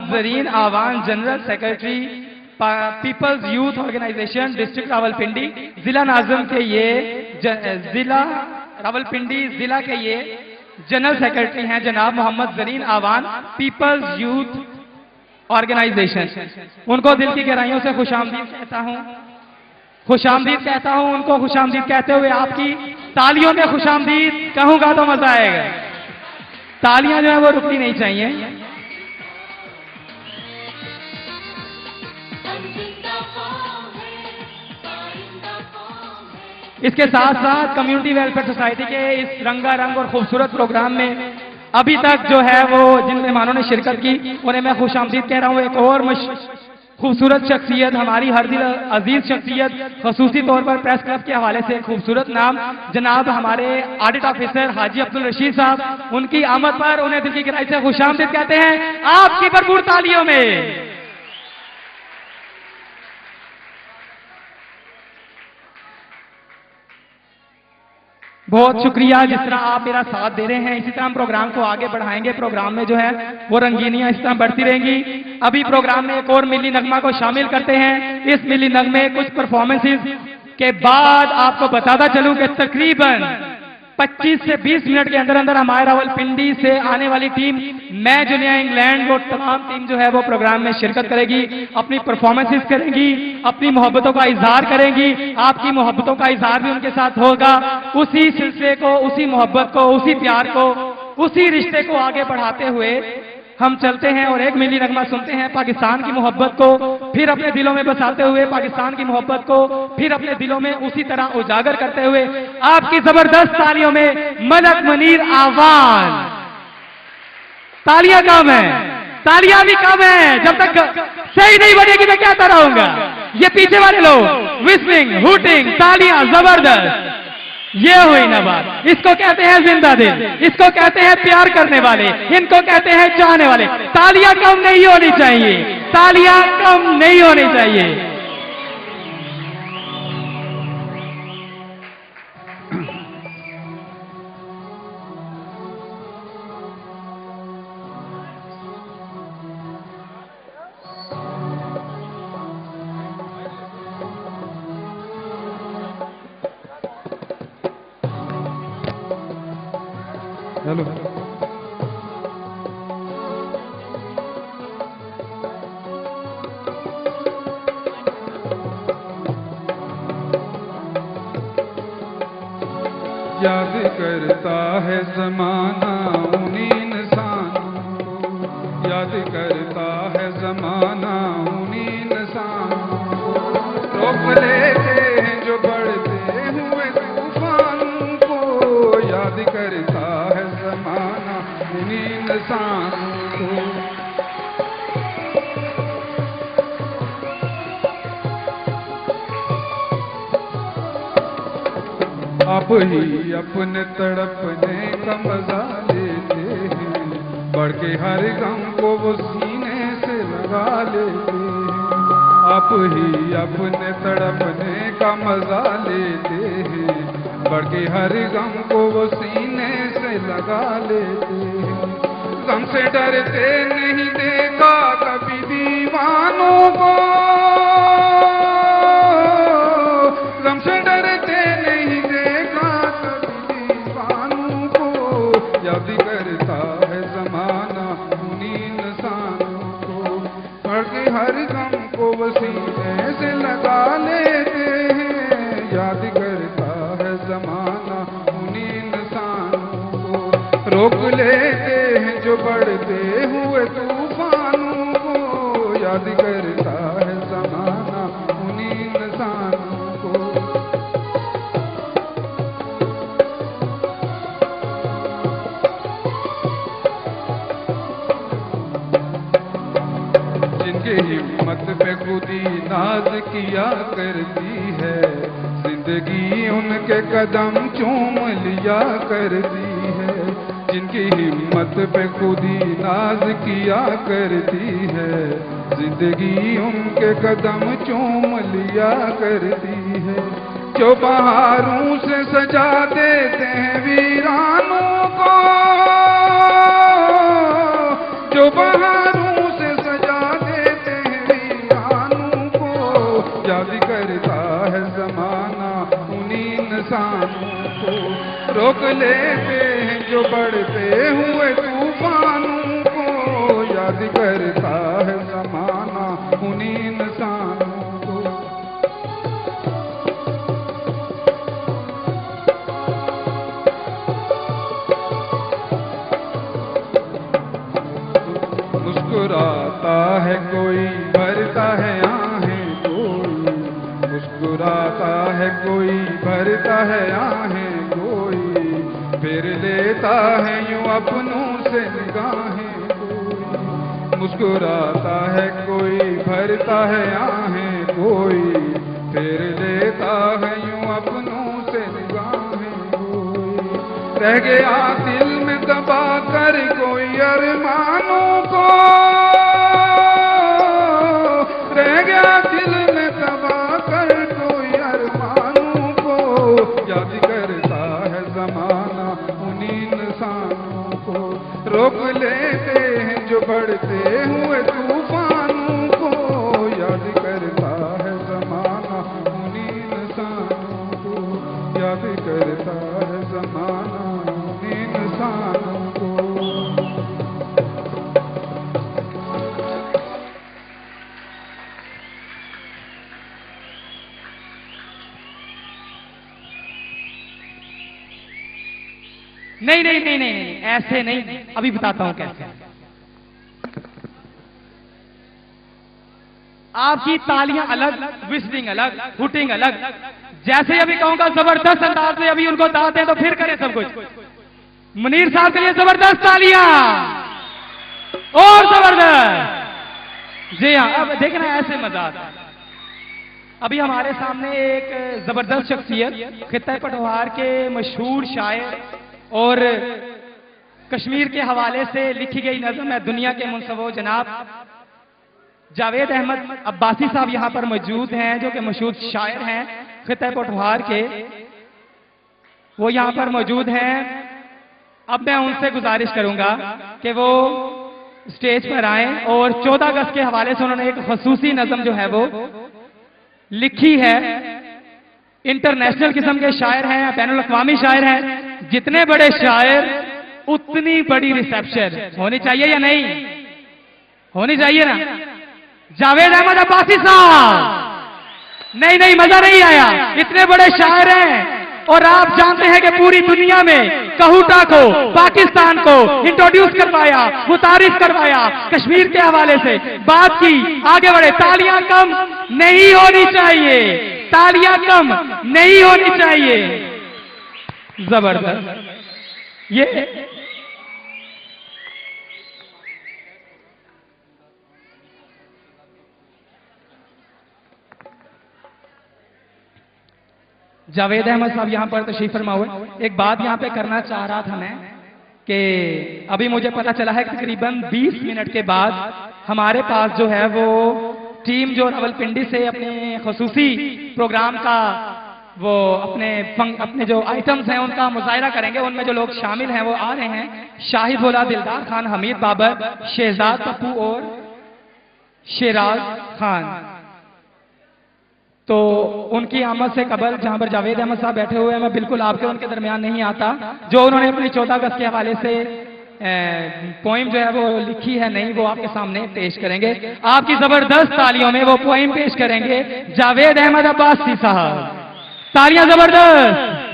Zareen Awan, general secretary people's youth organisation district Rawalpindi, जिला नाज़िम के ये जिला रावलपिंडी जिला के ये जनरल सेक्रेटरी हैं जनाब मोहम्मद जरीन आवान, पीपल्स यूथ ऑर्गेनाइजेशन। उनको दिल की गहराइयों से खुशामदीद कहता हूं, खुशामदीद कहता हूं। उनको खुशामदीद कहते हुए आपकी तालियों में खुशामदीद कहूंगा तो मजा आएगा। तालियां जो है वो रुकनी नहीं चाहिए। इसके साथ साथ कम्युनिटी वेलफेयर सोसाइटी के इस रंगारंग और खूबसूरत प्रोग्राम में अभी तक जो है वो जिन मेहमानों ने शिरकत की उन्हें मैं खुशामदीद कह रहा हूं। एक और खूबसूरत शख्सियत, हमारी हर दिल अजीज शख्सियत, खसूसी तौर पर प्रेस क्लब के हवाले से खूबसूरत नाम जनाब हमारे ऑडिट ऑफिसर हाजी अब्दुल रशीद साहब, उनकी आमद पर उन्हें दिल की गहराई से खुशामदीद कहते हैं आपकी भरपूर तालियों में। बहुत शुक्रिया जिस तरह आप मेरा साथ दे रहे हैं, इसी तरह हम प्रोग्राम को आगे बढ़ाएंगे। प्रोग्राम में जो है वो रंगीनियां इस तरह बढ़ती रहेंगी। अभी प्रोग्राम में एक और मिली नगमा को शामिल करते हैं। इस मिली नगमे कुछ परफॉर्मेंसेस के बाद आपको बताता चलूं कि तकरीबन 25 से 20 मिनट के अंदर अंदर हमारे रावलपिंडी से आने वाली टीम मैं जूनिया इंग्लैंड, वो तमाम टीम जो है वो प्रोग्राम में शिरकत करेगी, अपनी परफॉर्मेंसेस करेंगी, अपनी मोहब्बतों का इजहार करेंगी। आपकी मोहब्बतों का इजहार भी उनके साथ होगा। उसी सिलसिले को, उसी मोहब्बत को, उसी प्यार को, उसी रिश्ते को आगे बढ़ाते हुए हम चलते हैं और एक मिली नगमा सुनते हैं पाकिस्तान की मोहब्बत को फिर अपने दिलों में बसाते हुए, पाकिस्तान की मोहब्बत को फिर अपने दिलों में उसी तरह उजागर करते हुए आपकी जबरदस्त तालियों में मलक मुनीर आवान। तालियां कम है, तालियां भी कम है। जब तक सही नहीं बनेगी मैं कहता रहूंगा। ये पीछे वाले लोग विस्लिंग, हुटिंग, तालियां जबरदस्त, ये हुई ना बात। इसको कहते हैं जिंदा दिल, इसको कहते हैं प्यार करने वाले, इनको कहते हैं चाहने वाले। तालियां कम नहीं होनी चाहिए, तालियां कम नहीं होनी चाहिए। हेलो याद करता है ज़माना उन्हीं इंसानों को, याद करता है ज़माना उन्हीं इंसानों को। रोक लेते हैं जो बढ़ते हुए तूफानों को, याद करता है ज़माना उन्हीं इंसानों को। आप ही अपने तड़पने का मजा लेते हैं, बढ़ के हर गम को वो सीने से लगा लेते हैं। आप ही अपने तड़पने का मजा लेते हैं, बढ़ के हर गम को वो सीने से लगा लेते हैं। गम से डरते नहीं देखा कभी दीवानों को, गम से डरते नहीं देखा कभी दीवानों को। याद करता है ज़माना उन्हीं इंसानों को, बढ़ के हर गम को वो सीने से लगा लेते हैं। याद करता है ज़माना उन्हीं इंसानों को, रोक लेते हैं जो बढ़ते हुए तूफानों को। याद करता है ज़माना उन्हीं इंसानों को। जिनके हिम्मत पे खुदी नाज किया करती है, जिंदगी उनके कदम चूम लिया करती है। जिनकी हिम्मत पे खुदी नाज किया करती है, जिंदगी उनके कदम चूम लिया करती है। जो बहारों से सजा देते हैं वीरानों को, जो बहारों से सजा इंसानों को, रोक लेते हैं जो बढ़ते हुए तूफानों को, याद करता है ज़माना उन्हीं इंसानों को। मुस्कुराता है कोई, भरता है आहें कोई, मुस्कुराता है कोई, भरता है आहें कोई, फिर लेता है यूं अपनों से निगाहें कोई। मुस्कुराता है कोई, भरता है आहें कोई, फिर लेता है यूं अपनों से निगाहें कोई। रह गया दिल में दबा कर कोई अरमानों को, रह गया दिल में दबा कर कोई अरमानों को, याद करता है ज़माना उन्हीं इंसानों को, रोक लेते हैं जो बढ़ते हुए तूफानों को, याद करता है ज़माना उन्हीं इंसानों को, याद करता है ज़माना उन्हीं इंसानों को। नहीं नहीं नहीं नहीं नहीं, ऐसे नहीं, अभी बताता हूं कैसे। आपकी तालियां अलग, विस्लिंग अलग, हुटिंग अलग। जैसे अभी कहूंगा जबरदस्त अंदाज में अभी उनको दाते हैं तो फिर करें सब कुछ। मुनीर साहब के लिए जबरदस्त तालियां, और जबरदस्त। जी हाँ, अब देखना ऐसे मजा आता है। अभी हमारे सामने एक जबरदस्त शख्सियत, खित्ता पटवार के मशहूर शायर और कश्मीर के हवाले से लिखी गई नज़म है दुनिया के मुनसबो जनाब जावेद अहमद अब्बासी साहब यहां पर मौजूद हैं, जो कि मशहूर शायर हैं खित्ता पटवार के, वो यहां पर मौजूद हैं। अब मैं उनसे गुजारिश करूंगा कि वो स्टेज पर आए और 14 अगस्त के हवाले से उन्होंने एक खसूसी नज़म जो है वो लिखी है। इंटरनेशनल किस्म के शायर हैं, बैनुल अक़वामी शायर हैं। जितने बड़े शायर उतनी बड़ी रिसेप्शन होनी चाहिए या नहीं होनी चाहिए ना। जावेद अहमद अब्बासी साहब, नहीं नहीं मजा नहीं आया, इतने बड़े शायर हैं और आप जानते हैं कि पूरी दुनिया में कहूटा को, पाकिस्तान को इंट्रोड्यूस करवाया, मुतारिफ करवाया, कश्मीर के हवाले से बात की, आगे बढ़े। तालियां कम नहीं होनी चाहिए, तालियां कम नहीं होनी चाहिए। जबरदस्त। ये जावेद अहमद साहब यहां पर तशरीफ फरमा हुए। एक बात यहां पे करना चाह रहा था मैं कि अभी मुझे पता चला है कि तकरीबन 20 मिनट के बाद हमारे पास जो है वो टीम जो रावलपिंडी से अपने खसूसी प्रोग्राम का वो अपने जो आइटम्स हैं उनका मुजाहरा करेंगे। उनमें जो लोग शामिल हैं वो आ रहे हैं, शाहिद भोला, दिलदार खान, हमीद बाबर, शहजाद पप्पू और शेराज खान। तो उनकी आमद से कबल जहां पर जावेद अहमद साहब बैठे हुए हैं, मैं बिल्कुल आपके उनके दरमियान नहीं आता। जो उन्होंने अपनी 14 अगस्त के हवाले से पोइम जो है वो लिखी है, नहीं वो आपके सामने पेश करेंगे। आपकी जबरदस्त तालियों में वो पोइम पेश करेंगे जावेद अहमद अब्बासी साहब। तालियां जबरदस्त।